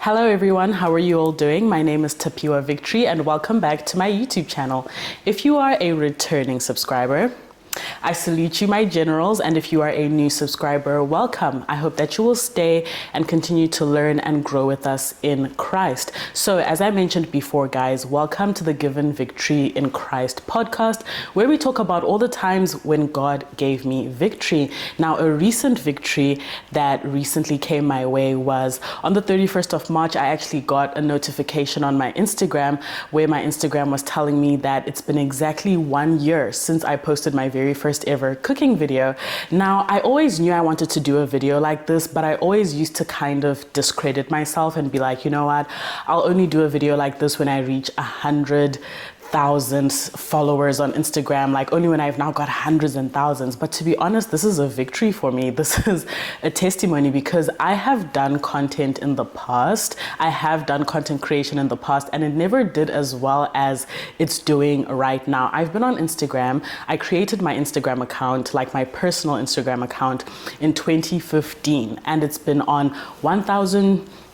Hello everyone, how are you all doing? My name is Tapiwa Victory and welcome back to my YouTube channel. If you are a returning subscriber, I salute you, my generals, and if you are a new subscriber, welcome. I hope that you will stay and continue to learn and grow with us in Christ. So as I mentioned before, guys, welcome to the Given Victory in Christ podcast, where we talk about all the times when God gave me victory. Now, a recent victory that recently came my way was on the 31st of March. I actually got a notification on my Instagram where my Instagram was telling me that it's been exactly 1 year since I posted my very first ever cooking video. Now, I always knew I wanted to do a video like this, but I always used to kind of discredit myself and be like, you know what, I'll only do a video like this when I reach 100,000 followers on Instagram, like only when I've now got hundreds and thousands. But to be honest, this is a victory for me. This is a testimony because I have done content in the past. I have done content creation in the past and it never did as well as it's doing right now. I've been on Instagram. I created my Instagram account, like my personal Instagram account, in 2015, and it's been on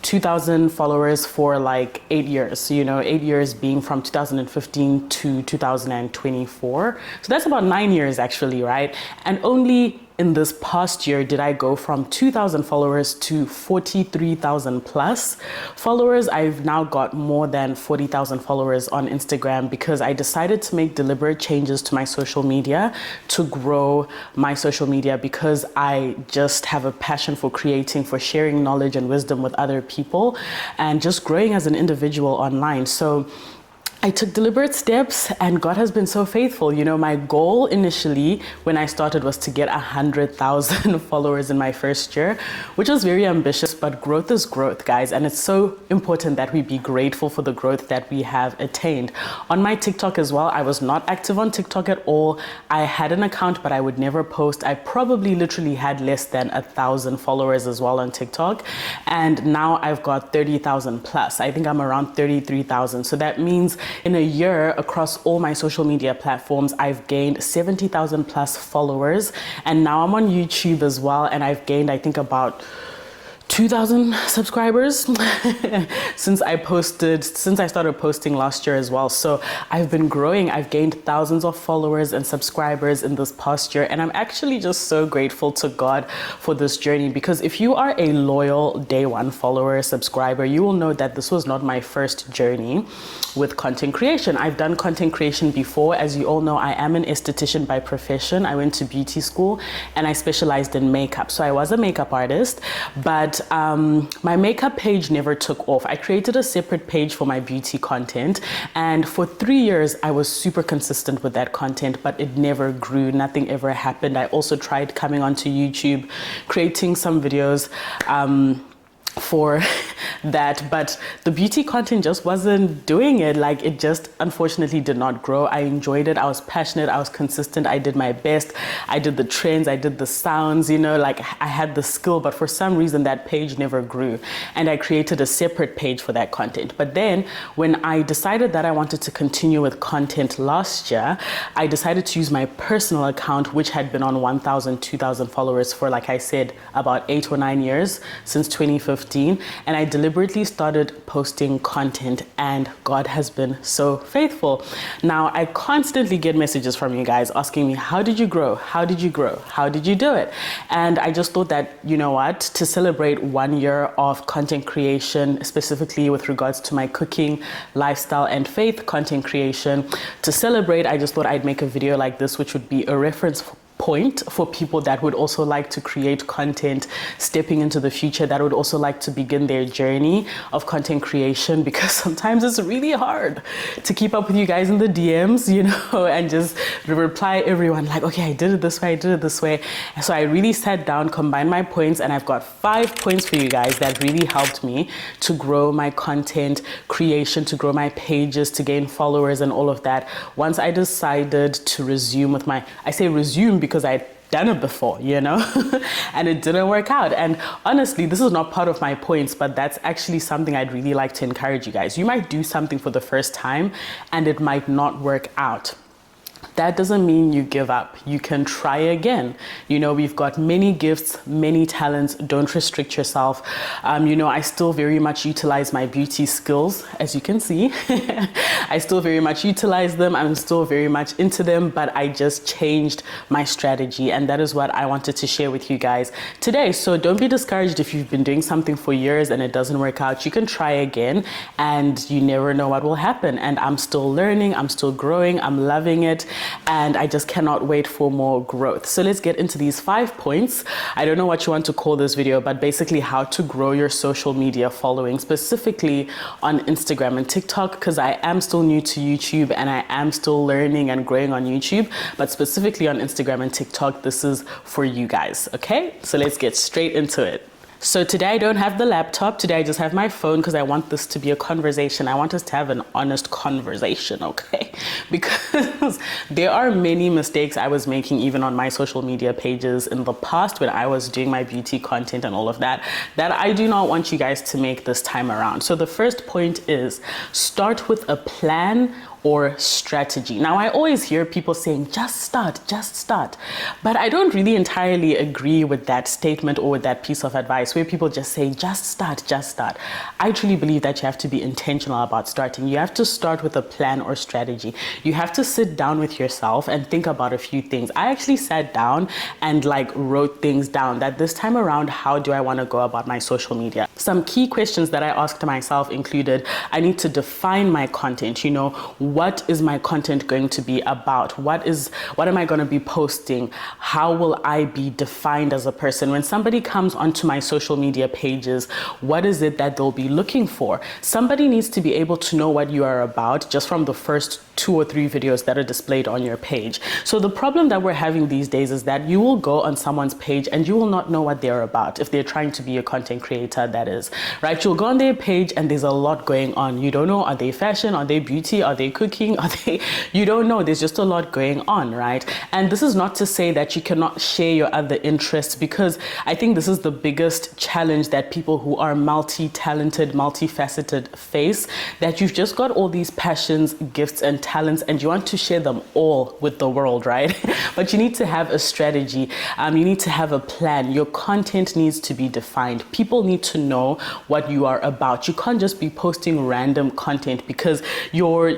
2,000 followers for like 8 years. So, 8 years being from 2015 to 2024. So that's about 9 years actually, right? And only in this past year did I go from 2,000 followers to 43,000 plus followers. I've now got more than 40,000 followers on Instagram because I decided to make deliberate changes to my social media to grow my social media, because I just have a passion for creating, for sharing knowledge and wisdom with other people and just growing as an individual online. So I took deliberate steps and God has been so faithful. My goal initially when I started was to get 100,000 followers in my first year, which was very ambitious, but growth is growth, guys. And it's so important that we be grateful for the growth that we have attained. On my TikTok as well, I was not active on TikTok at all. I had an account, but I would never post. I probably literally had less than 1,000 followers as well on TikTok. And now I've got 30,000 plus. I think I'm around 33,000. So that means in a year, across all my social media platforms, I've gained 70,000 plus followers. And now I'm on YouTube as well. And I've gained, I think, about 2,000 subscribers since I started posting last year as well. So I've been growing. I've gained thousands of followers and subscribers in this past year. And I'm actually just so grateful to God for this journey, because if you are a loyal day one follower, subscriber, you will know that this was not my first journey with content creation. I've done content creation before. As you all know, I am an esthetician by profession. I went to beauty school and I specialized in makeup. So I was a makeup artist, but my makeup page never took off. I created a separate page for my beauty content, and for 3 years I was super consistent with that content, but it never grew. Nothing ever happened. I also tried coming onto YouTube, creating some videos for that, but the beauty content just wasn't doing it. Like, it just unfortunately did not grow. I enjoyed it. I was passionate. I was consistent. I did my best. I did the trends. I did the sounds, like I had the skill, but for some reason that page never grew. And I created a separate page for that content. But then when I decided that I wanted to continue with content last year, I decided to use my personal account, which had been on 1,000, 2,000 followers for, like I said, about 8 or 9 years, since 2015. And I deliberately started posting content, and God has been so faithful. Now, I constantly get messages from you guys asking me, how did you grow? How did you grow? How did you do it? And I just thought that, to celebrate 1 year of content creation, specifically with regards to my cooking, lifestyle, and faith content creation, to celebrate, I just thought I'd make a video like this, which would be a reference point for people that would also like to create content stepping into the future, that would also like to begin their journey of content creation, because sometimes it's really hard to keep up with you guys in the DMs, and just reply everyone like, okay, I did it this way, I did it this way. And so I really sat down, combined my points, and I've got 5 points for you guys that really helped me to grow my content creation, to grow my pages, to gain followers and all of that. Once I decided to resume with I say resume because I'd done it before, and it didn't work out. And honestly, this is not part of my points, but that's actually something I'd really like to encourage you guys. You might do something for the first time and it might not work out. that doesn't mean you give up. You can try again. We've got many gifts, many talents. Don't restrict yourself. I still very much utilize my beauty skills, as you can see. I still very much utilize them. I'm still very much into them, but I just changed my strategy. And that is what I wanted to share with you guys today. So don't be discouraged if you've been doing something for years and it doesn't work out. You can try again, and you never know what will happen. And I'm still learning. I'm still growing. I'm loving it. And I just cannot wait for more growth. So let's get into these 5 points. I don't know what you want to call this video, but basically how to grow your social media following, specifically on Instagram and TikTok, because I am still new to YouTube and I am still learning and growing on YouTube, but specifically on Instagram and TikTok, this is for you guys, okay? So let's get straight into it. So today I don't have the laptop. Today I just have my phone because I want this to be a conversation. I want us to have an honest conversation, okay? Because there are many mistakes I was making even on my social media pages in the past when I was doing my beauty content and all of that, that I do not want you guys to make this time around. So the first point is start with a plan or strategy. Now, I always hear people saying, just start. But I don't really entirely agree with that statement or with that piece of advice where people just say, just start. I truly believe that you have to be intentional about starting. You have to start with a plan or strategy. You have to sit down with yourself and think about a few things. I actually sat down and wrote things down that this time around, how do I want to go about my social media? Some key questions that I asked myself included, I need to define my content. What is my content going to be about? What am I going to be posting? How will I be defined as a person? When somebody comes onto my social media pages, what is it that they'll be looking for? Somebody needs to be able to know what you are about just from the first 2 or 3 videos that are displayed on your page. So the problem that we're having these days is that you will go on someone's page and you will not know what they're about if they're trying to be a content creator, that is, right? You'll go on their page and there's a lot going on. You don't know, are they fashion? Are they beauty? Are they cooking? You don't know. There's just a lot going on, right? And this is not to say that you cannot share your other interests, because I think this is the biggest challenge that people who are multi-talented, multifaceted face, that you've just got all these passions, gifts, and talents, and you want to share them all with the world, right? But you need to have a strategy. You need to have a plan. Your content needs to be defined. People need to know what you are about. You can't just be posting random content because your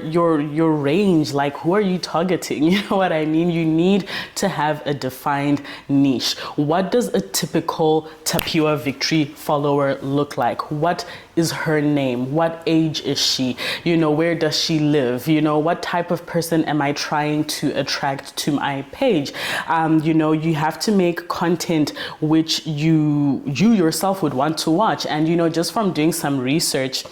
range, who are you targeting? You know what I mean? You need to have a defined niche. What does a typical Tapua Victory follower look like? What is her name? What age is she? Where does she live? What type of person am I trying to attract to my page? You have to make content which you yourself would want to watch. And, just from doing some research,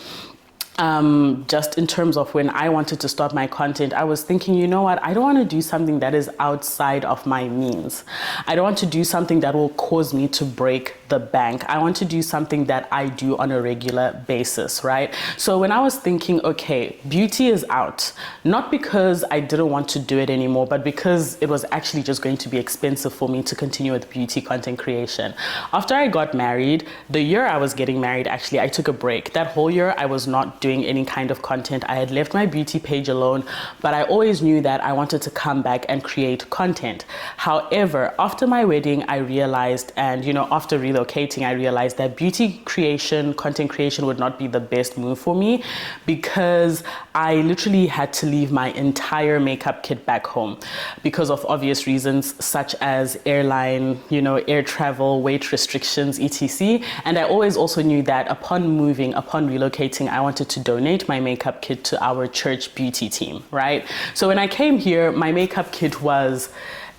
just in terms of when I wanted to start my content, I was thinking, you know what? I don't want to do something that is outside of my means. I don't want to do something that will cause me to break the bank. I want to do something that I do on a regular basis, right? So when I was thinking, okay, beauty is out, not because I didn't want to do it anymore, but because it was actually just going to be expensive for me to continue with beauty content creation. After I got married, the year I was getting married, actually, I took a break. That whole year, I was not doing any kind of content. I had left my beauty page alone, but I always knew that I wanted to come back and create content. However, after my wedding, I realized, and after relocating, I realized that beauty creation, content creation would not be the best move for me, because I literally had to leave my entire makeup kit back home because of obvious reasons such as airline, air travel, weight restrictions, etc. And I always also knew that upon relocating, I wanted to donate my makeup kit to our church beauty team, right? So when I came here, my makeup kit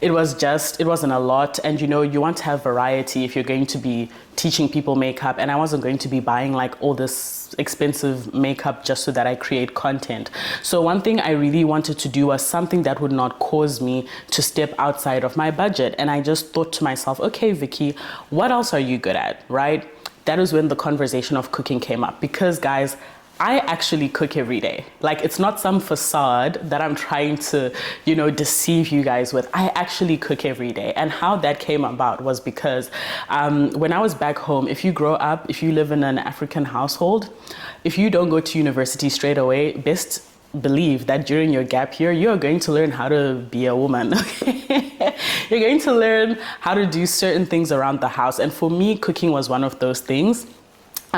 it wasn't a lot. And you want to have variety if you're going to be teaching people makeup. And I wasn't going to be buying all this expensive makeup just so that I create content. So one thing I really wanted to do was something that would not cause me to step outside of my budget. And I just thought to myself, okay, Vicky, what else are you good at, right? That is when the conversation of cooking came up, because guys, I actually cook every day. It's not some facade that I'm trying to, deceive you guys with. I actually cook every day. And how that came about was because when I was back home, if you live in an African household, if you don't go to university straight away, best believe that during your gap year, you're going to learn how to be a woman. Okay? You're going to learn how to do certain things around the house. And for me, cooking was one of those things.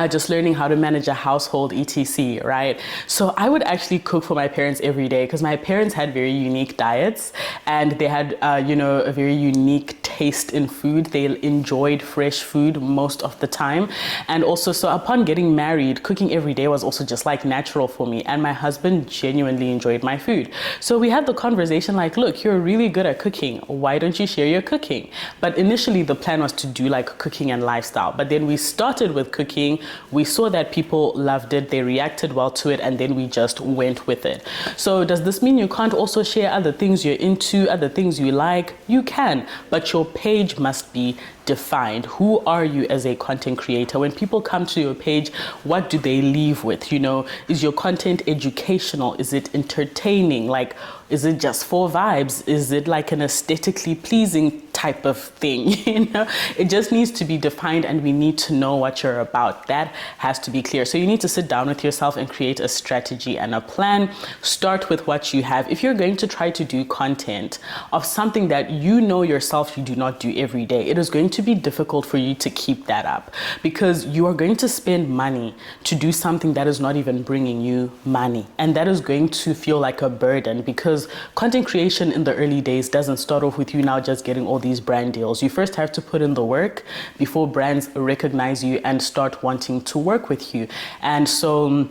Just learning how to manage a household, etc., right? So I would actually cook for my parents every day because my parents had very unique diets and they had, a very unique taste in food. They enjoyed fresh food most of the time. And also, so upon getting married, cooking every day was also just like natural for me. And my husband genuinely enjoyed my food. So we had the conversation like, look, you're really good at cooking. Why don't you share your cooking? But initially the plan was to do like cooking and lifestyle. But then we started with cooking. We saw that people loved it, they reacted well to it, and then we just went with it. So does this mean you can't also share other things you're into, other things you like? You can, but your page must be defined. Who are you as a content creator? When people come to your page, what do they leave with? Is your content educational? Is it entertaining? Like, is it just for vibes? Is it like an aesthetically pleasing type of thing? It just needs to be defined and we need to know what you're about. That has to be clear. So you need to sit down with yourself and create a strategy and a plan. Start with what you have. If you're going to try to do content of something that you know yourself you do not do every day, it is going to be difficult for you to keep that up because you are going to spend money to do something that is not even bringing you money. And that is going to feel like a burden because content creation in the early days doesn't start off with you now just getting all these brand deals. You first have to put in the work before brands recognize you and start wanting to work with you. And so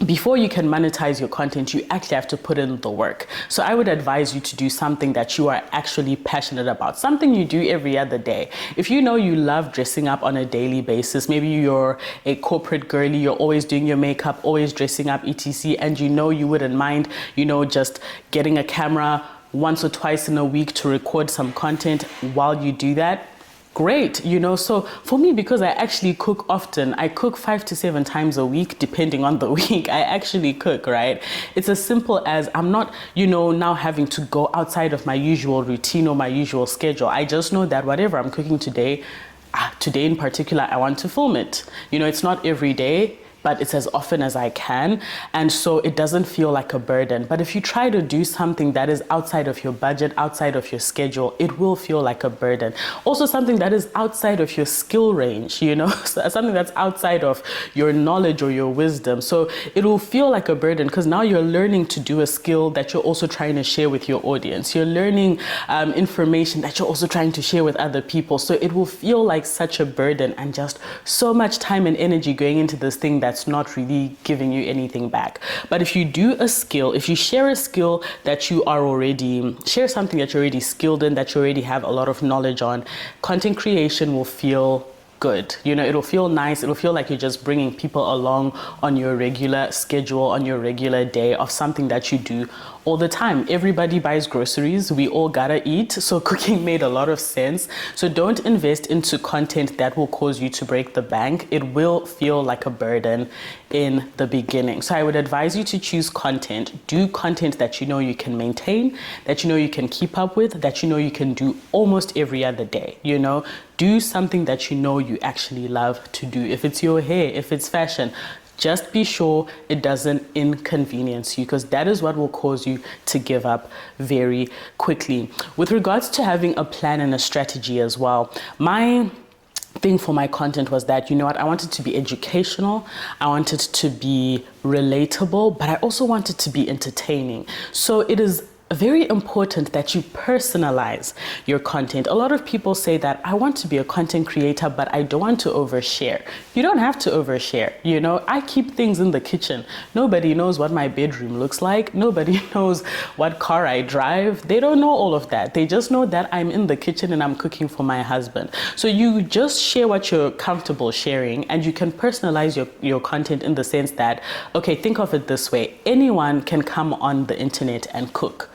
before you can monetize your content, you actually have to put in the work. So I would advise you to do something that you are actually passionate about, something you do every other day. If you know you love dressing up on a daily basis, maybe you're a corporate girly, you're always doing your makeup, always dressing up, etc., and you wouldn't mind, just getting a camera once or twice in a week to record some content while you do that. Great, so for me, because I actually cook often, I cook 5 to 7 times a week, depending on the week. I actually cook, right? It's as simple as I'm not, now having to go outside of my usual routine or my usual schedule. I just know that whatever I'm cooking today in particular, I want to film it. It's not every day, but it's as often as I can. And so it doesn't feel like a burden. But if you try to do something that is outside of your budget, outside of your schedule, it will feel like a burden. Also something that is outside of your skill range, something that's outside of your knowledge or your wisdom. So it will feel like a burden because now you're learning to do a skill that you're also trying to share with your audience. You're learning information that you're also trying to share with other people. So it will feel like such a burden and just so much time and energy going into this thing that's not really giving you anything back. But if you do a skill, if you share a skill that you are already, share something that you're already skilled in, that you already have a lot of knowledge on, content creation will feel good. It'll feel nice. It'll feel like you're just bringing people along on your regular schedule, on your regular day of something that you do all the time. Everybody buys groceries. We all gotta eat. So cooking made a lot of sense. So don't invest into content that will cause you to break the bank. It will feel like a burden in the beginning. So I would advise you to choose content. Do content that you can maintain, that you can keep up with, that you can do almost every other day. Do something that you actually love to do. If it's your hair, if it's fashion, just be sure it doesn't inconvenience you because that is what will cause you to give up very quickly. With regards to having a plan and a strategy as well, my thing for my content was that, I wanted to be educational, I wanted to be relatable, but I also wanted to be entertaining. So it is very important that you personalize your content. A lot of people say that I want to be a content creator, but I don't want to overshare. You don't have to overshare. I keep things in the kitchen. Nobody knows what my bedroom looks like. Nobody knows what car I drive. They don't know all of that. They just know that I'm in the kitchen and I'm cooking for my husband. So you just share what you're comfortable sharing and you can personalize your content in the sense that, okay, think of it this way. Anyone can come on the internet and cook.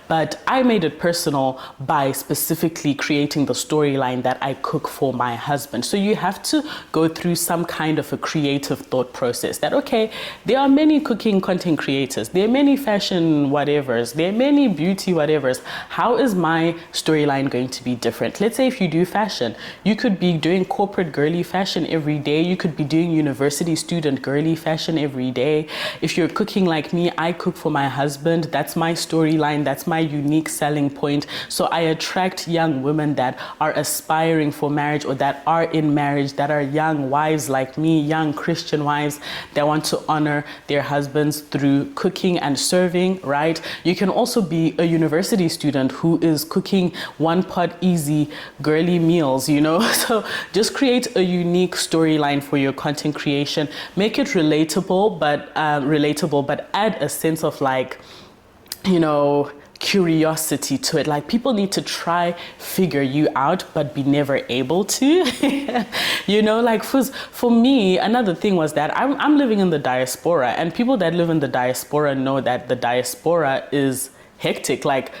But I made it personal by specifically creating the storyline that I cook for my husband. So you have to go through some kind of a creative thought process that, okay, there are many cooking content creators, there are many fashion whatevers, there are many beauty whatevers. How is my storyline going to be different? Let's say if you do fashion, you could be doing corporate girly fashion every day. You could be doing university student girly fashion every day. If you're cooking like me, I cook for my husband. That's my storyline. That's my unique selling point. So I attract young women that are aspiring for marriage or that are in marriage, that are young wives like me, young Christian wives that want to honor their husbands through cooking and serving, right? You can also be a university student who is cooking one pot easy girly meals, you know? So just create a unique storyline for your content creation. Make it relatable, but add a sense of like, you know, curiosity to it. Like people need to try figure you out but be never able to. You know, like for me, another thing was that I'm living in the diaspora, and people that live in the diaspora know that the diaspora is hectic. Like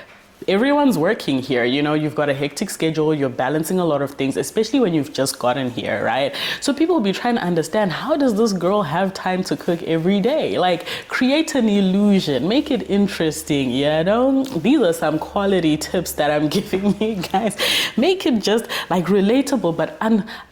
everyone's working here, you know, you've got a hectic schedule, you're balancing a lot of things, especially when you've just gotten here, right? So people will be trying to understand, how does this girl have time to cook every day? Like create an illusion, make it interesting, you know? These are some quality tips that I'm giving you guys. Make it just like relatable but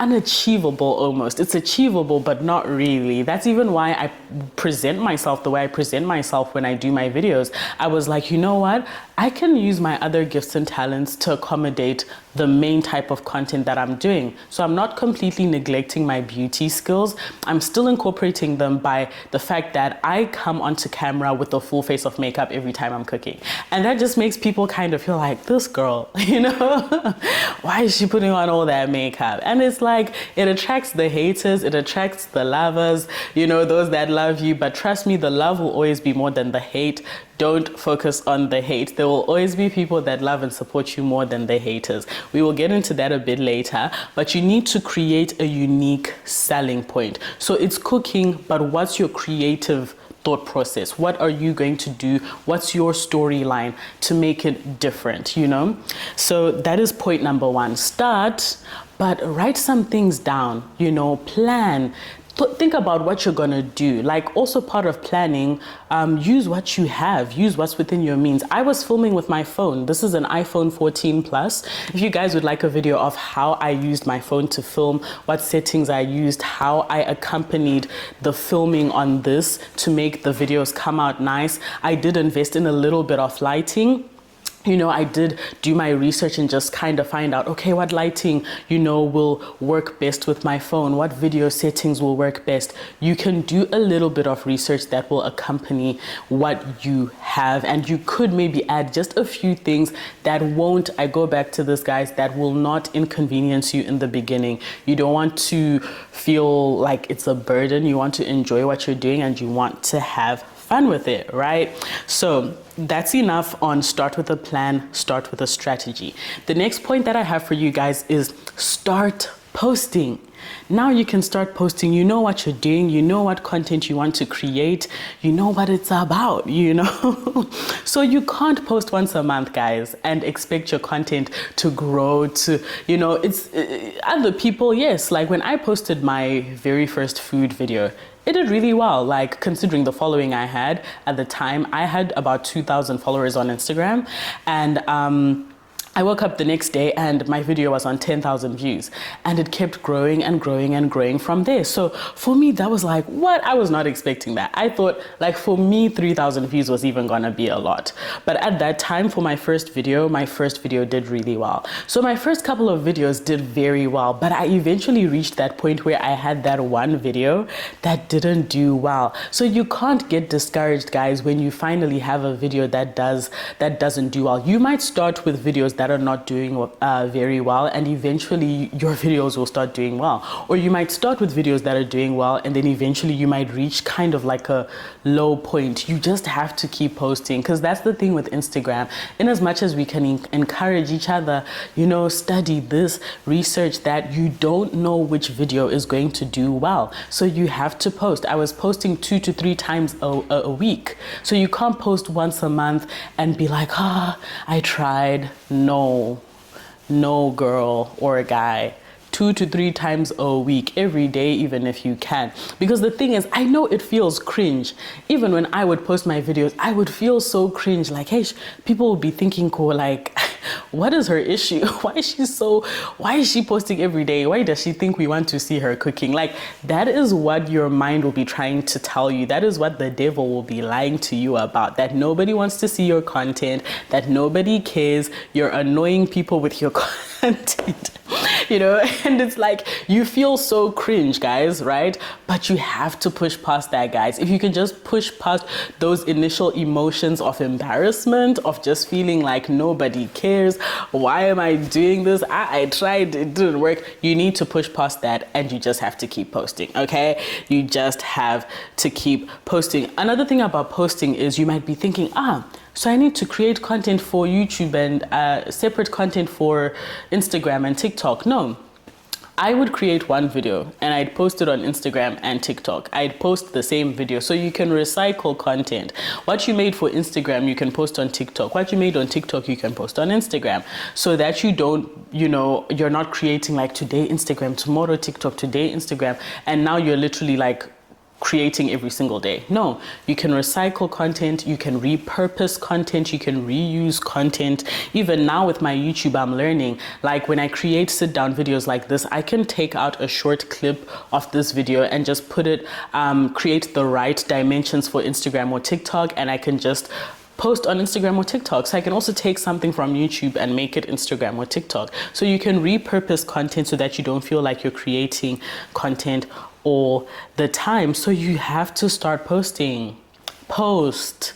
unachievable almost. It's achievable but not really. That's even why I present myself the way I present myself when I do my videos. I was like, you know what? I can use my other gifts and talents to accommodate the main type of content that I'm doing. So I'm not completely neglecting my beauty skills. I'm still incorporating them by the fact that I come onto camera with a full face of makeup every time I'm cooking. And that just makes people kind of feel like, this girl, you know, why is she putting on all that makeup? And it's like, it attracts the haters, it attracts the lovers, you know, those that love you. But trust me, the love will always be more than the hate. Don't focus on the hate. There will always be people that love and support you more than the haters. We will get into that a bit later, but you need to create a unique selling point. So it's cooking, but what's your creative thought process? What are you going to do? What's your storyline to make it different, you know? So that is point number one. Start, but write some things down, you know, plan. Think about what you're gonna do. Like also part of planning, use what you have, use what's within your means. I was filming with my phone. This is an iPhone 14 Plus. If you guys would like a video of how I used my phone to film, what settings I used, how I accompanied the filming on this to make the videos come out nice. I did invest in a little bit of lighting. You know, I did do my research and just kind of find out, okay, what lighting, you know, will work best with my phone, what video settings will work best. You can do a little bit of research that will accompany what you have, and you could maybe add just a few things that won't, I go back to this guys, that will not inconvenience you in the beginning. You don't want to feel like it's a burden. You want to enjoy what you're doing and you want to have fun with it, right? So that's enough on start with a plan, start with a strategy. The next point that I have for you guys is start posting. Now you can start posting. You know what you're doing, you know what content you want to create, you know what it's about, you know? So you can't post once a month, guys, and expect your content to grow to, you know, it's other people, yes, like when I posted my very first food video, it did really well, like considering the following I had at the time. I had about 2,000 followers on Instagram, and I woke up the next day and my video was on 10,000 views, and it kept growing and growing and growing from there. So for me, that was like, what? I was not expecting that. I thought like for me, 3,000 views was even gonna be a lot. But at that time for my first video did really well. So my first couple of videos did very well, but I eventually reached that point where I had that one video that didn't do well. So you can't get discouraged, guys, when you finally have a video that doesn't do well. You might start with videos that are not doing very well, and eventually your videos will start doing well. Or you might start with videos that are doing well, and then eventually you might reach kind of like a low point. You just have to keep posting, because that's the thing with Instagram. In as much as we can encourage each other, you know, study this, research that, you don't know which video is going to do well. So you have to post. I was posting 2 to 3 times a week. So you can't post once a month and be like, I tried. No, girl or guy. 2 to 3 times a week, every day, even if you can. Because the thing is, I know it feels cringe. Even when I would post my videos, I would feel so cringe. Like, hey, people would be thinking, cool, like, what is her issue? Why is she posting every day? Why does she think we want to see her cooking? Like, that is what your mind will be trying to tell you. That is what the devil will be lying to you about, that nobody wants to see your content, that nobody cares, you're annoying people with your content, you know? And it's like, you feel so cringe, guys, right? But you have to push past that, guys. If you can just push past those initial emotions of embarrassment, of just feeling like nobody cares, why am I doing this? I tried, it didn't work. You need to push past that, and you just have to keep posting, okay? You just have to keep posting. Another thing about posting is you might be thinking, so I need to create content for YouTube and separate content for Instagram and TikTok. No. I would create one video and I'd post it on Instagram and TikTok. I'd post the same video, so you can recycle content. What you made for Instagram, you can post on TikTok. What you made on TikTok, you can post on Instagram, so that you don't, you know, you're not creating like today Instagram, tomorrow TikTok, today Instagram, and now you're literally like creating every single day. No, you can recycle content, you can repurpose content, you can reuse content. Even now with my YouTube, I'm learning, like when I create sit down videos like this, I can take out a short clip of this video and just put it, create the right dimensions for Instagram or TikTok, and I can just post on Instagram or TikTok. So I can also take something from YouTube and make it Instagram or TikTok. So you can repurpose content so that you don't feel like you're creating content all the time. So you have to start posting. Post.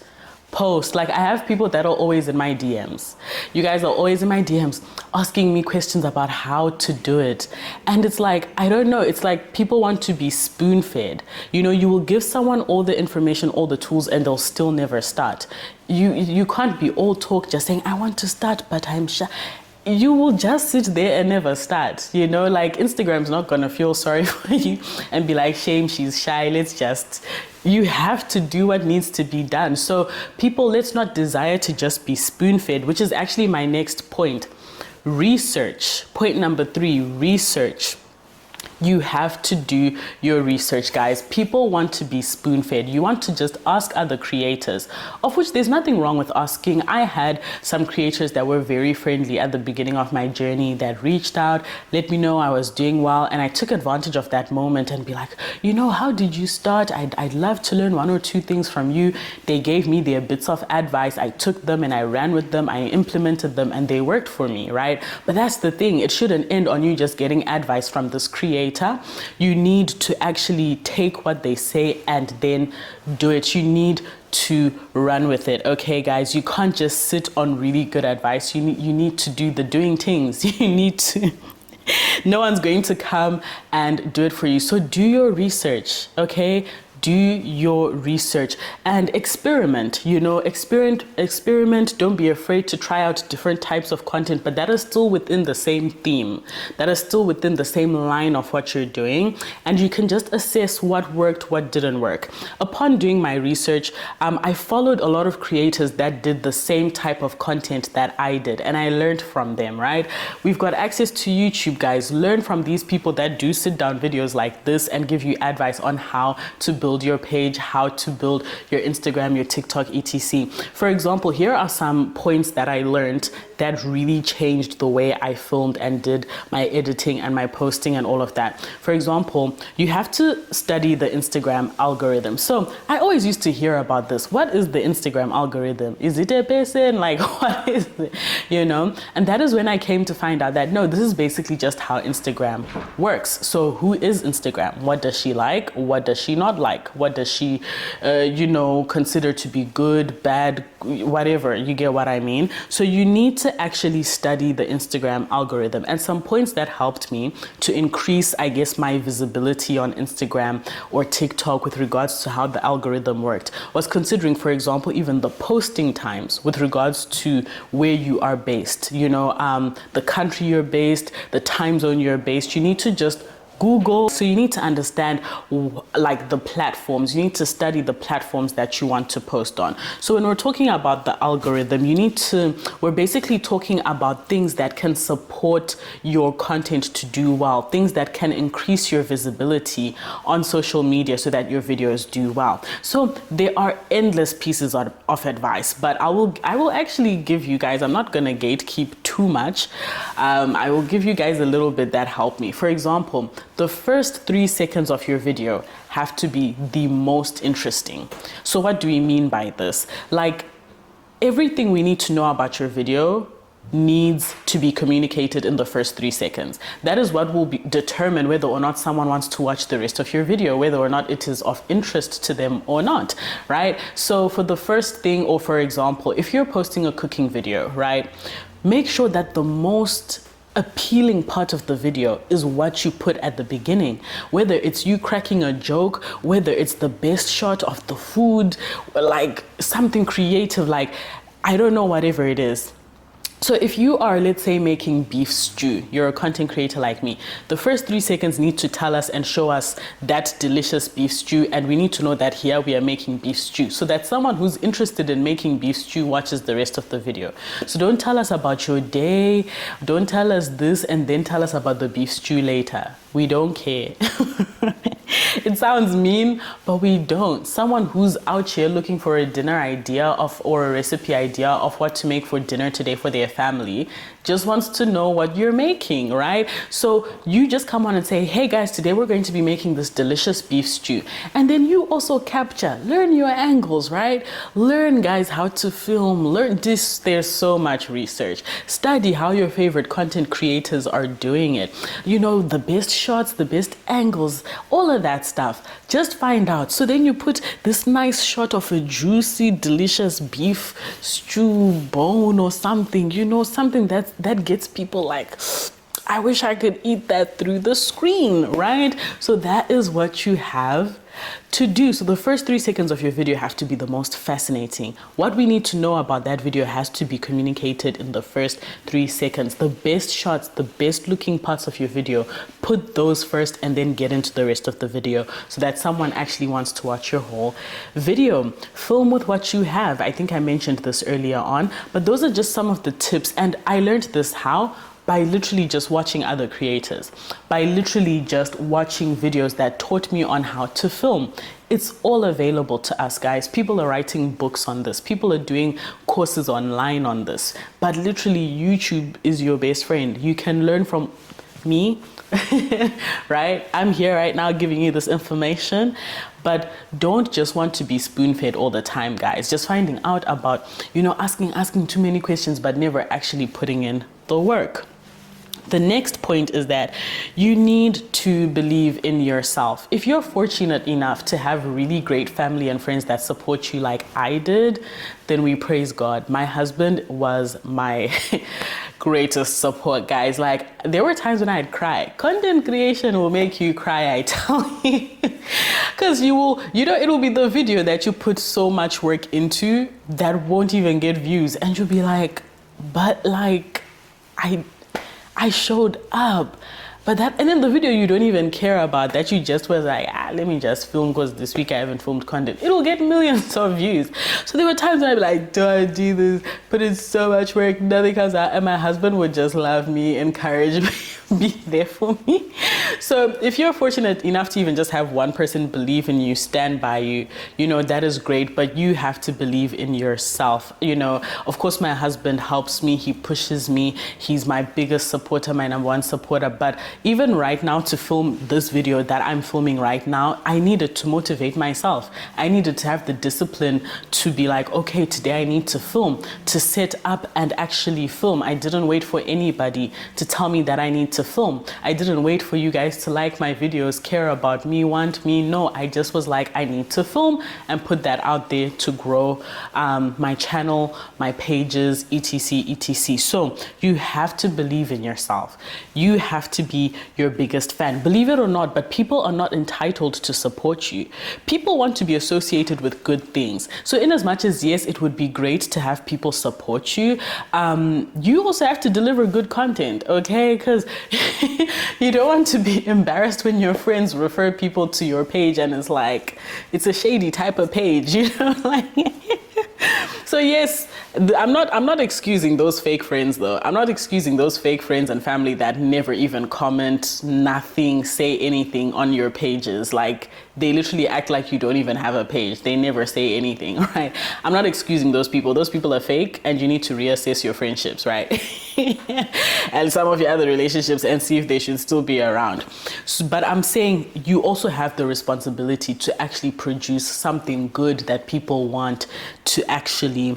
Like, I have people that are always in my DMs. You guys are always in my DMs asking me questions about how to do it. And it's like, I don't know, it's like people want to be spoon-fed. You know, you will give someone all the information, all the tools, and they'll still never start. You can't be all talk just saying, I want to start, but I'm shy. You will just sit there and never start. You know, like, Instagram's not gonna feel sorry for you and be like, shame, she's shy, you have to do what needs to be done. So people, let's not desire to just be spoon-fed, which is actually my next point. Research. Point number 3, research. You have to do your research, guys. People want to be spoon-fed. You want to just ask other creators, of which there's nothing wrong with asking. I had some creators that were very friendly at the beginning of my journey that reached out, let me know I was doing well, and I took advantage of that moment and be like, you know, how did you start? I'd love to learn 1 or 2 things from you. They gave me their bits of advice. I took them and I ran with them. I implemented them and they worked for me, right? But that's the thing. It shouldn't end on you just getting advice from this creator. You need to actually take what they say and then do it. You need to run with it. Okay, guys, you can't just sit on really good advice. You need to do the doing things. You need to. No one's going to come and do it for you. So do your research, okay? Do your research and experiment, you know, experiment. Don't be afraid to try out different types of content, but that is still within the same theme. That is still within the same line of what you're doing. And you can just assess what worked, what didn't work. Upon doing my research, I followed a lot of creators that did the same type of content that I did, and I learned from them, right? We've got access to YouTube, guys. Learn from these people that do sit down videos like this and give you advice on how to build your page, how to build your Instagram, your TikTok, etc. For example, here are some points that I learned that really changed the way I filmed and did my editing and my posting and all of that. For example, you have to study the Instagram algorithm. So I always used to hear about this. What is the Instagram algorithm? Is it a person? Like, what is it? You know? And that is when I came to find out that no, this is basically just how Instagram works. So who is Instagram? What does she like? What does she not like? like? What does she, consider to be good, bad, whatever? You get what I mean? So you need to actually study the Instagram algorithm. And some points that helped me to increase, I guess, my visibility on Instagram or TikTok with regards to how the algorithm worked was considering, for example, even the posting times with regards to where you are based, the country you're based, the time zone you're based. You need to just Google. So you need to understand like the platforms. You need to study the platforms that you want to post on. So when we're talking about the algorithm, we're basically talking about things that can support your content to do well, things that can increase your visibility on social media so that your videos do well. So there are endless pieces of advice, but I will actually give you guys, I'm not gonna gatekeep too much. I will give you guys a little bit that helped me. For example, the first 3 seconds of your video have to be the most interesting. So what do we mean by this? Like, everything we need to know about your video needs to be communicated in the first 3 seconds. That is what will determine whether or not someone wants to watch the rest of your video, whether or not it is of interest to them or not, right? So for the first thing, or for example, if you're posting a cooking video, right, make sure that the most appealing part of the video is what you put at the beginning, whether it's you cracking a joke, whether it's the best shot of the food, like something creative, like, I don't know, whatever it is. So if you are, let's say, making beef stew, you're a content creator like me, the first 3 seconds need to tell us and show us that delicious beef stew, and we need to know that here we are making beef stew, so that someone who's interested in making beef stew watches the rest of the video. So don't tell us about your day, don't tell us this and then tell us about the beef stew later. We don't care. It sounds mean, but we don't. Someone who's out here looking for a dinner idea or a recipe idea of what to make for dinner today for their family just wants to know what you're making, right? So you just come on and say, hey guys, today we're going to be making this delicious beef stew. And then you also learn your angles, right? Learn, guys, how to film, learn this. There's so much research. Study how your favorite content creators are doing it. The best shots, the best angles, all of that stuff. Just find out. So then you put this nice shot of a juicy, delicious beef stew bone or something, something that gets people like, I wish I could eat that through the screen, right? So that is what you have to do. So the first 3 seconds of your video have to be the most fascinating. What we need to know about that video has to be communicated in the first 3 seconds. The best shots, the best looking parts of your video, put those first and then get into the rest of the video so that someone actually wants to watch your whole video. Film with what you have. I think I mentioned this earlier on, but those are just some of the tips. And I learned this how? By literally just watching other creators, by literally just watching videos that taught me on how to film. It's all available to us, guys. People are writing books on this. People are doing courses online on this. But literally, YouTube is your best friend. You can learn from me, right? I'm here right now giving you this information, but don't just want to be spoon-fed all the time, guys. Just finding out about, asking too many questions, but never actually putting in the work. The next point is that you need to believe in yourself. If you're fortunate enough to have really great family and friends that support you like I did, then we praise God. My husband was my greatest support, guys. Like, there were times when I'd cry. Content creation will make you cry, I tell you. Because it will be the video that you put so much work into that won't even get views. And you'll be like, but like, I showed up, and then the video you don't even care about, that you just was like, let me just film because this week I haven't filmed content. It'll get millions of views. So there were times when I'd be like, do I do this? Put in so much work, nothing comes out, and my husband would just love me, encourage me, be there for me. So if you're fortunate enough to even just have one person believe in you, stand by you, that is great, but you have to believe in yourself. Of course, my husband helps me, he pushes me, he's my biggest supporter, my number one supporter. But even right now, to film this video that I'm filming right now, I needed to motivate myself. I needed to have the discipline to be like, okay, today I need to film, to set up and actually film. I didn't wait for anybody to tell me that I need to film. I didn't wait for you guys to like my videos, care about me, want me. No, I just was like, I need to film and put that out there to grow my channel, my pages, etc. So you have to believe in yourself. You have to be your biggest fan. Believe it or not, but people are not entitled to support you. People want to be associated with good things. So in as much as, yes, it would be great to have people support you, you also have to deliver good content, okay? Because you don't want to be embarrassed when your friends refer people to your page and it's like, it's a shady type of page, you know, like. So yes, I'm not excusing those fake friends though. I'm not excusing those fake friends and family that never even comment, nothing, say anything on your pages. Like they literally act like you don't even have a page. They never say anything, right? I'm not excusing those people. Those people are fake and you need to reassess your friendships, right? And some of your other relationships and see if they should still be around. But I'm saying you also have the responsibility to actually produce something good that people want to actually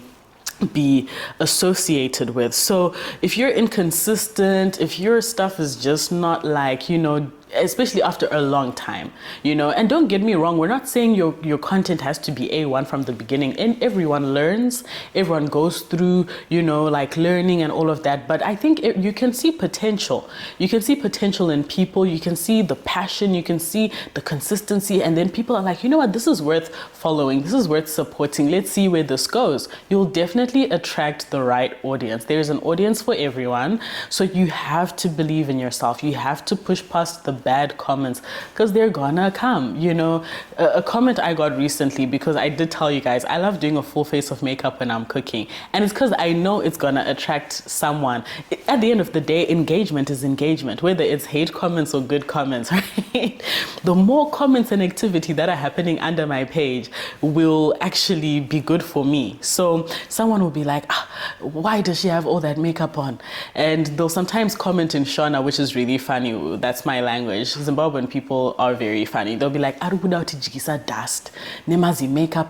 be associated with. So if you're inconsistent, if your stuff is just not like, you know, especially after a long time, you know, and don't get me wrong, we're not saying your content has to be A1 from the beginning, and everyone learns, everyone goes through, you know, like learning and all of that. But I think you can see potential. You can see potential in people, you can see the passion, you can see the consistency, and then people are like, you know what, this is worth following, this is worth supporting, let's see where this goes. You'll definitely attract the right audience. There's an audience for everyone. So you have to believe in yourself. You have to push past the bad comments because they're gonna come. You know, a comment I got recently, because I did tell you guys I love doing a full face of makeup when I'm cooking, and it's because I know it's gonna attract someone. At the end of the day, engagement is engagement, whether it's hate comments or good comments, right? The more comments and activity that are happening under my page will actually be good for me. So someone will be like, why does she have all that makeup on? And they'll sometimes comment in Shona, which is really funny. That's my language. Zimbabwean people are very funny. They'll be like, dust. Nemazi makeup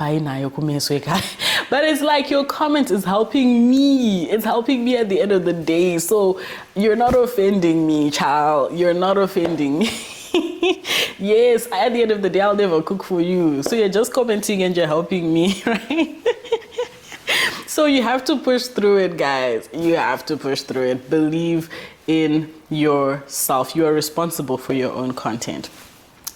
but it's like your comment is helping me. It's helping me at the end of the day. So you're not offending me, child. You're not offending me. Yes, at the end of the day, I'll never cook for you. So you're just commenting and you're helping me, right? So you have to push through it, guys. You have to push through it. Believe in yourself. You are responsible for your own content.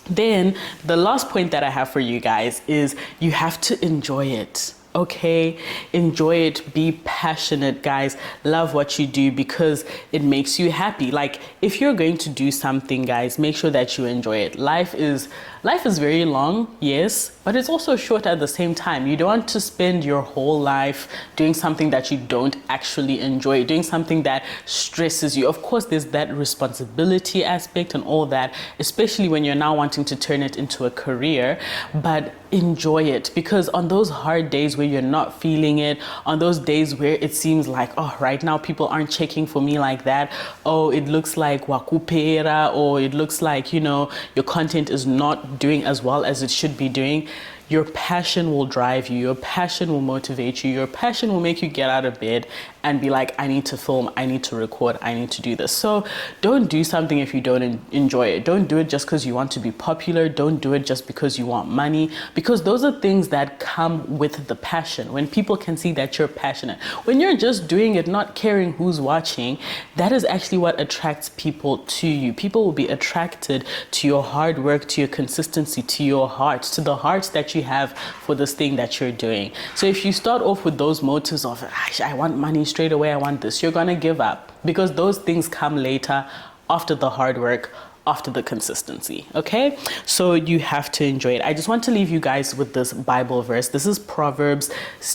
Then the last point that I have for you guys is you have to enjoy it. Okay, enjoy it, be passionate, guys. Love what you do because it makes you happy. Like if you're going to do something, guys, make sure that you enjoy it. Life is very long, yes, but it's also short at the same time. You don't want to spend your whole life doing something that you don't actually enjoy, doing something that stresses you. Of course, there's that responsibility aspect and all that, especially when you're now wanting to turn it into a career, but enjoy it, because on those hard days where you're not feeling it, on those days where it seems like, oh, right now people aren't checking for me like that, oh, it looks like wakupera, or it looks like, you know, your content is not doing as well as it should be doing, your passion will drive you, your passion will motivate you, your passion will make you get out of bed and be like, I need to film, I need to record, I need to do this. So don't do something if you don't enjoy it. Don't do it just because you want to be popular. Don't do it just because you want money, because those are things that come with the passion. When people can see that you're passionate, when you're just doing it, not caring who's watching, that is actually what attracts people to you. People will be attracted to your hard work, to your consistency, to your heart, to the heart that you have for this thing that you're doing. So if you start off with those motives of, I want money straight away, I want this, you're gonna give up, because those things come later, after the hard work, after the consistency. Okay, so you have to enjoy it. I just want to leave you guys with this Bible verse. This is Proverbs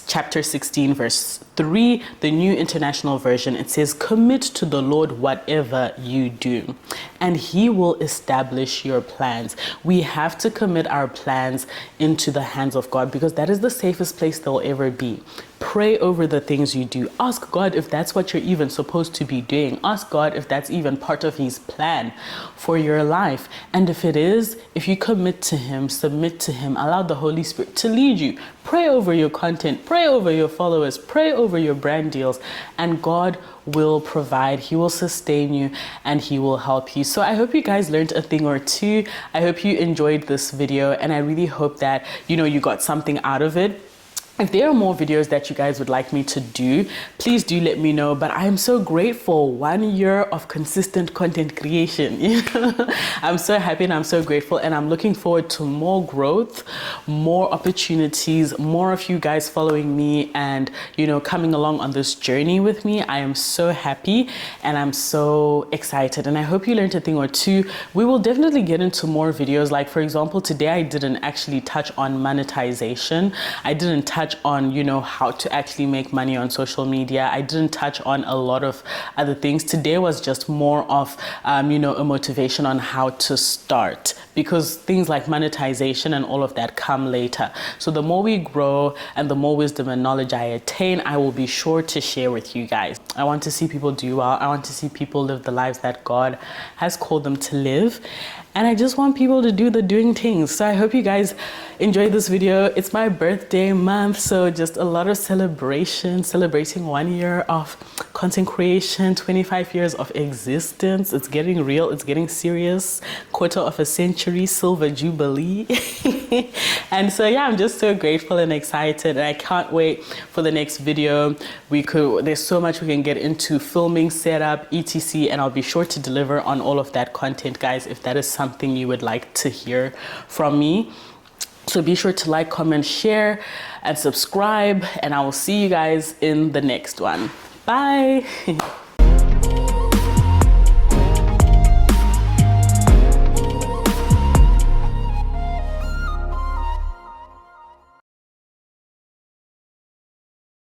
chapter 16 verse 3, the New International Version. It says, commit to the Lord whatever you do, and he will establish your plans. We have to commit our plans into the hands of God, because that is the safest place they'll ever be. Pray over the things you do. Ask God if that's what you're even supposed to be doing. Ask God if that's even part of his plan for your life. And if it is, if you commit to him, submit to him, allow the Holy Spirit to lead you. Pray over your content, pray over your followers, pray over over your brand deals, and God will provide, He will sustain you, and He will help you. So I hope you guys learned a thing or two. I hope you enjoyed this video, and I really hope that, you got something out of it. If there are more videos that you guys would like me to do, please do let me know. But I'm so grateful. 1 year of consistent content creation. I'm so happy and I'm so grateful, and I'm looking forward to more growth, more opportunities, more of you guys following me and, coming along on this journey with me. I am so happy and I'm so excited, and I hope you learned a thing or two. We will definitely get into more videos. Like, for example, today I didn't actually touch on monetization. I didn't touch on how to actually make money on social media. I didn't touch on a lot of other things. Today was just more of a motivation on how to start, because things like monetization and all of that come later. So the more we grow and the more wisdom and knowledge I attain, I will be sure to share with you guys. I want to see people do well. I want to see people live the lives that God has called them to live, and I just want people to do the doing things. So I hope you guys enjoyed this video. It's my birthday month, so just a lot of celebrating 1 year of content creation, 25 years of existence. It's getting real, it's getting serious. Quarter of a century, silver jubilee. And so yeah, I'm just so grateful and excited, and I can't wait for the next video. There's so much we can get into, filming, setup, etc, and I'll be sure to deliver on all of that content, guys, if that is something you would like to hear from me. So be sure to like, comment, share, and subscribe, and I will see you guys in the next one. Bye.